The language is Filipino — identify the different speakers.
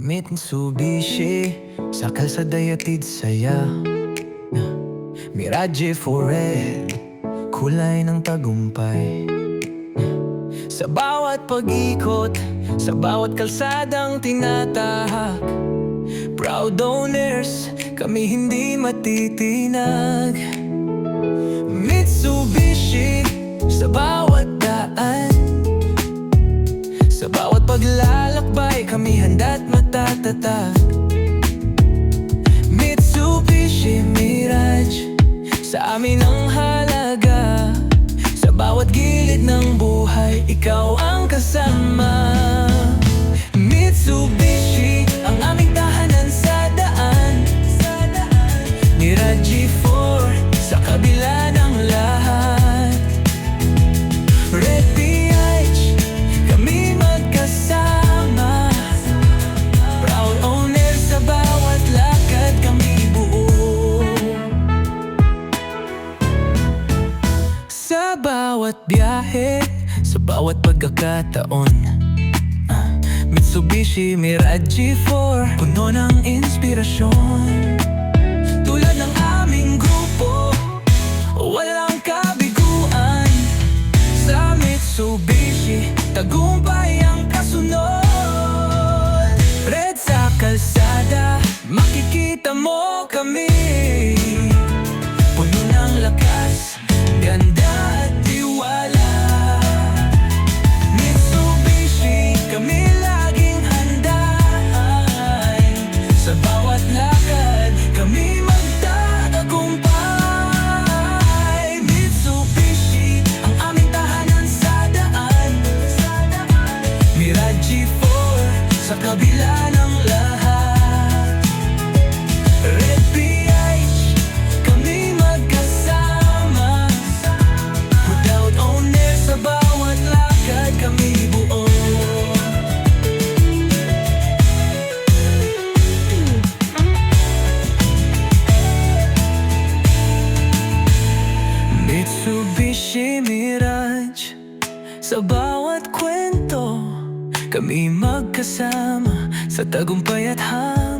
Speaker 1: Mitsubishi, sa kalsada'y atid saya. Mirage for red, kulay ng tagumpay. Sa bawat pag-ikot, sa bawat kalsadang tinatahak, proud owners, kami hindi matitinag. Mitsubishi, sa bawat daan, sa bawat paglalakbay, kami handa't matatatag. Mitsubishi Mirage, sa amin ang halaga. Sa bawat gilid ng buhay, ikaw ang kasama. Mitsubishi, ang aming tahanan sa daan. Mirage 4, sa kabila ng lahat. Red PH, kami magkasama. Proud owner, sa bawat lakad kami buo. Sa bawat biyahe, sa bawat pagkakataon, Mitsubishi Mirage 4, puno ng inspirasyon. Tulad ng aming grupo, walang kabiguan. Sa Mitsubishi, tagumpay ang kasunod. Red sa kalsada, makikita mo kami. Puno ng lakas, ganda at tiwala. Mitsubishi, kami laging handa. Sa bawat lakad, kami magtatagumpay. Mitsubishi, ang aming tahanan sa daan. Mirage 4, sa kabila ng lahat. Red PH, kami magkasama. Without owner, sa bawat lakad kami buo. Mitsubishi Mirage, sa bawat kwento, kami magkasama sa tagumpay at hangin.